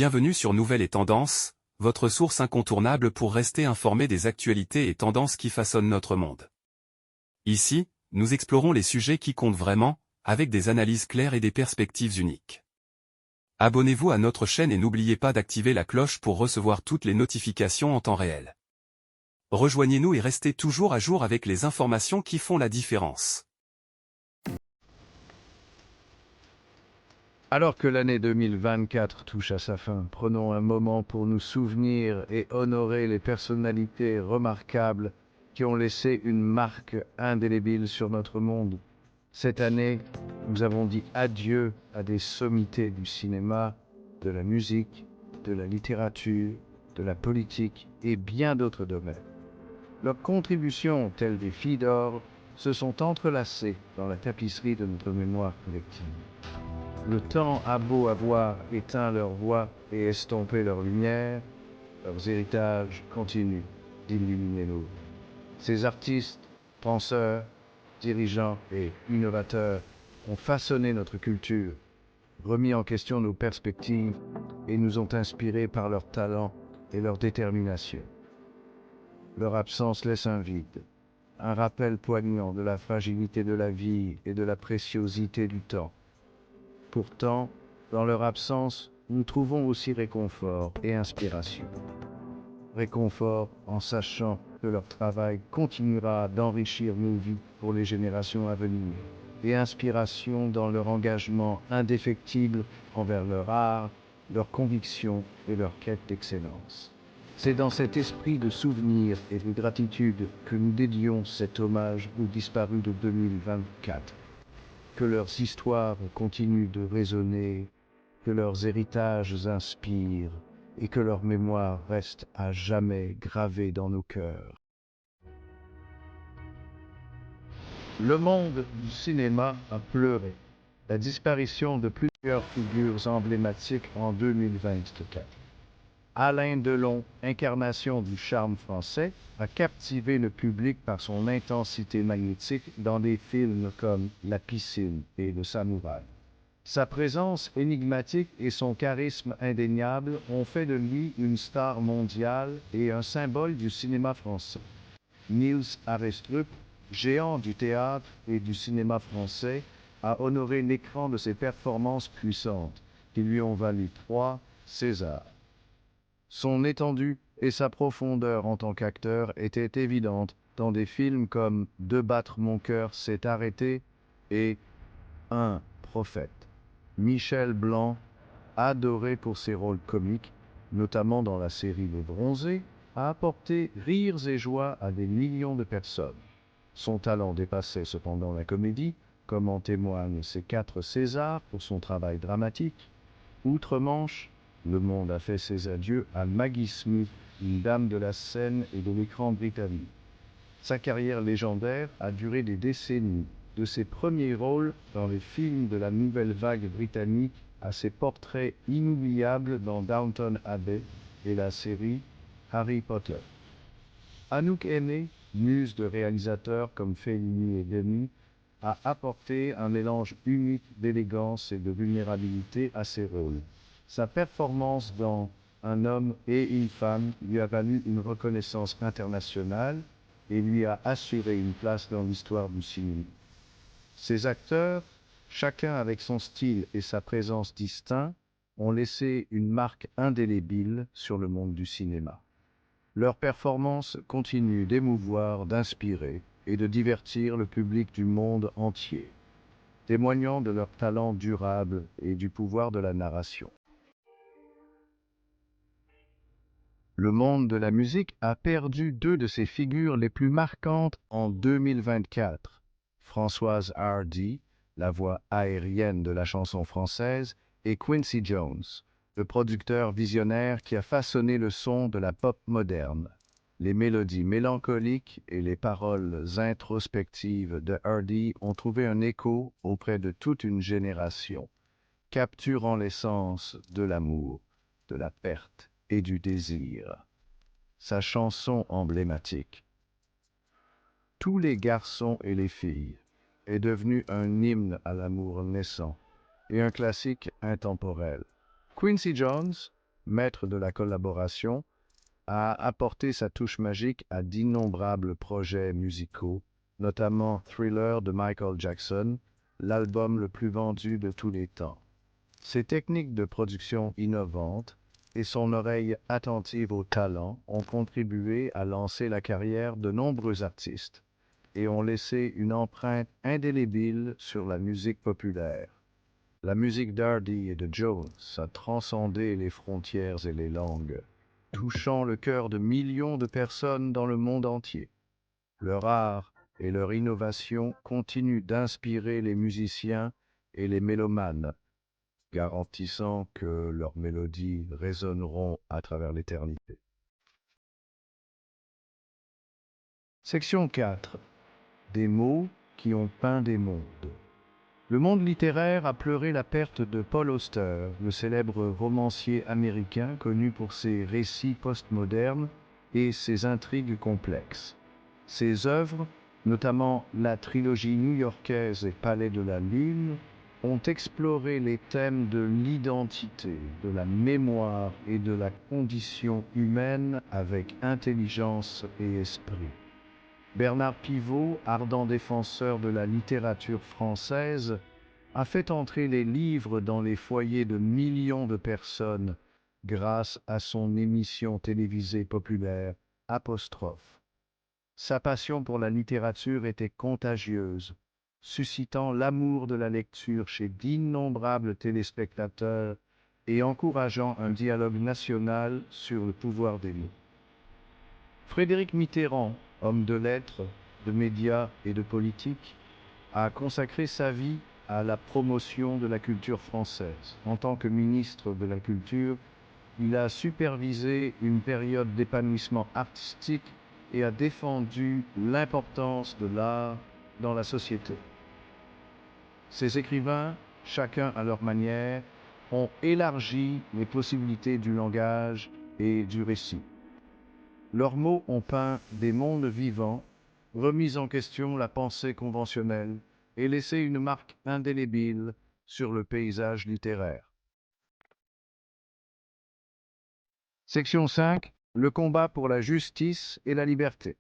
Bienvenue sur Nouvelles et Tendances, votre source incontournable pour rester informé des actualités et tendances qui façonnent notre monde. Ici, nous explorons les sujets qui comptent vraiment, avec des analyses claires et des perspectives uniques. Abonnez-vous à notre chaîne et n'oubliez pas d'activer la cloche pour recevoir toutes les notifications en temps réel. Rejoignez-nous et restez toujours à jour avec les informations qui font la différence. Alors que l'année 2024 touche à sa fin, prenons un moment pour nous souvenir et honorer les personnalités remarquables qui ont laissé une marque indélébile sur notre monde. Cette année, nous avons dit adieu à des sommités du cinéma, de la musique, de la littérature, de la politique et bien d'autres domaines. Leurs contributions, telles des filles d'or, se sont entrelacées dans la tapisserie de notre mémoire collective. Le temps a beau avoir éteint leur voix et estompé leur lumière, leurs héritages continuent d'illuminer nos vies. Ces artistes, penseurs, dirigeants et innovateurs ont façonné notre culture, remis en question nos perspectives et nous ont inspirés par leur talent et leur détermination. Leur absence laisse un vide, un rappel poignant de la fragilité de la vie et de la préciosité du temps. Pourtant, dans leur absence, nous trouvons aussi réconfort et inspiration. Réconfort en sachant que leur travail continuera d'enrichir nos vies pour les générations à venir, et inspiration dans leur engagement indéfectible envers leur art, leurs convictions et leur quête d'excellence. C'est dans cet esprit de souvenir et de gratitude que nous dédions cet hommage aux disparus de 2024. Que leurs histoires continuent de résonner, que leurs héritages inspirent et que leur mémoire reste à jamais gravée dans nos cœurs. Le monde du cinéma a pleuré la disparition de plusieurs figures emblématiques en 2024. Alain Delon, incarnation du charme français, a captivé le public par son intensité magnétique dans des films comme La piscine et Le samouraï. Sa présence énigmatique et son charisme indéniable ont fait de lui une star mondiale et un symbole du cinéma français. Niels Arestrup, géant du théâtre et du cinéma français, a honoré l'écran de ses performances puissantes, qui lui ont valu 3 Césars. Son étendue et sa profondeur en tant qu'acteur étaient évidentes dans des films comme De battre mon cœur s'est arrêté et Un prophète. Michel Blanc, adoré pour ses rôles comiques, notamment dans la série Les Bronzés, a apporté rires et joie à des millions de personnes. Son talent dépassait cependant la comédie, comme en témoignent ses 4 Césars pour son travail dramatique. Outre-Manche, le monde a fait ses adieux à Maggie Smith, une dame de la scène et de l'écran britannique. Sa carrière légendaire a duré des décennies, de ses premiers rôles dans les films de la nouvelle vague britannique à ses portraits inoubliables dans Downton Abbey et la série Harry Potter. Anouk Aimée, muse de réalisateurs comme Fellini et Denis, a apporté un mélange unique d'élégance et de vulnérabilité à ses rôles. Sa performance dans Un homme et une femme lui a valu une reconnaissance internationale et lui a assuré une place dans l'histoire du cinéma. Ces acteurs, chacun avec son style et sa présence distincts, ont laissé une marque indélébile sur le monde du cinéma. Leurs performances continuent d'émouvoir, d'inspirer et de divertir le public du monde entier, témoignant de leur talent durable et du pouvoir de la narration. Le monde de la musique a perdu 2 de ses figures les plus marquantes en 2024. Françoise Hardy, la voix aérienne de la chanson française, et Quincy Jones, le producteur visionnaire qui a façonné le son de la pop moderne. Les mélodies mélancoliques et les paroles introspectives de Hardy ont trouvé un écho auprès de toute une génération, capturant l'essence de l'amour, de la perte et du désir. Sa chanson emblématique, Tous les garçons et les filles, est devenue un hymne à l'amour naissant et un classique intemporel. Quincy Jones, maître de la collaboration, a apporté sa touche magique à d'innombrables projets musicaux, notamment Thriller de Michael Jackson, l'album le plus vendu de tous les temps. Ses techniques de production innovantes et son oreille attentive au talent ont contribué à lancer la carrière de nombreux artistes et ont laissé une empreinte indélébile sur la musique populaire. La musique d'Hardy et de Jones a transcendé les frontières et les langues, touchant le cœur de millions de personnes dans le monde entier. Leur art et leur innovation continuent d'inspirer les musiciens et les mélomanes, garantissant que leurs mélodies résonneront à travers l'éternité. Section 4. Des mots qui ont peint des mondes. Le monde littéraire a pleuré la perte de Paul Auster, le célèbre romancier américain connu pour ses récits postmodernes et ses intrigues complexes. Ses œuvres, notamment la trilogie new-yorkaise et Palais de la Lune, ont exploré les thèmes de l'identité, de la mémoire et de la condition humaine avec intelligence et esprit. Bernard Pivot, ardent défenseur de la littérature française, a fait entrer les livres dans les foyers de millions de personnes grâce à son émission télévisée populaire Apostrophe. Sa passion pour la littérature était contagieuse, suscitant l'amour de la lecture chez d'innombrables téléspectateurs et encourageant un dialogue national sur le pouvoir des mots. Frédéric Mitterrand, homme de lettres, de médias et de politique, a consacré sa vie à la promotion de la culture française. En tant que ministre de la Culture, il a supervisé une période d'épanouissement artistique et a défendu l'importance de l'art dans la société. Ces écrivains, chacun à leur manière, ont élargi les possibilités du langage et du récit. Leurs mots ont peint des mondes vivants, remis en question la pensée conventionnelle et laissé une marque indélébile sur le paysage littéraire. Section 5. Le combat pour la justice et la liberté.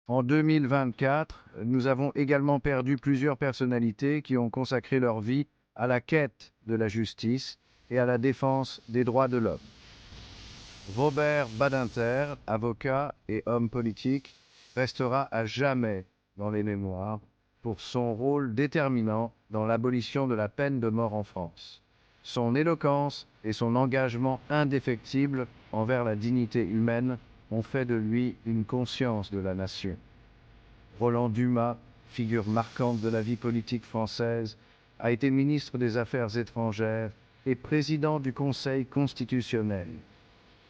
En 2024, nous avons également perdu plusieurs personnalités qui ont consacré leur vie à la quête de la justice et à la défense des droits de l'homme. Robert Badinter, avocat et homme politique, restera à jamais dans les mémoires pour son rôle déterminant dans l'abolition de la peine de mort en France. Son éloquence et son engagement indéfectible envers la dignité humaine ont fait de lui une conscience de la nation. Roland Dumas, figure marquante de la vie politique française, a été ministre des Affaires étrangères et président du Conseil constitutionnel.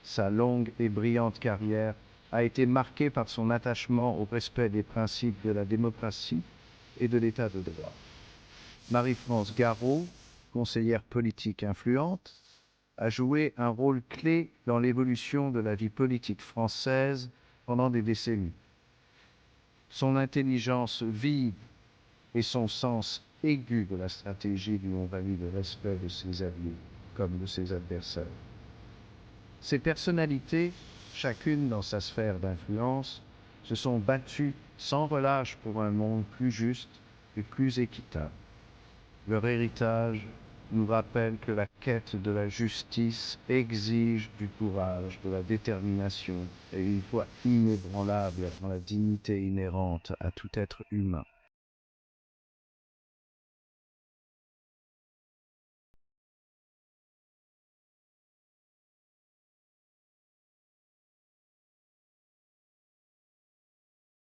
Sa longue et brillante carrière a été marquée par son attachement au respect des principes de la démocratie et de l'état de droit. Marie-France Garot, conseillère politique influente, a joué un rôle clé dans l'évolution de la vie politique française pendant des décennies. Son intelligence vive et son sens aigu de la stratégie lui ont valu le respect de ses alliés comme de ses adversaires. Ces personnalités, chacune dans sa sphère d'influence, se sont battues sans relâche pour un monde plus juste et plus équitable. Leur héritage nous rappelle que la quête de la justice exige du courage, de la détermination et une foi inébranlable dans la dignité inhérente à tout être humain.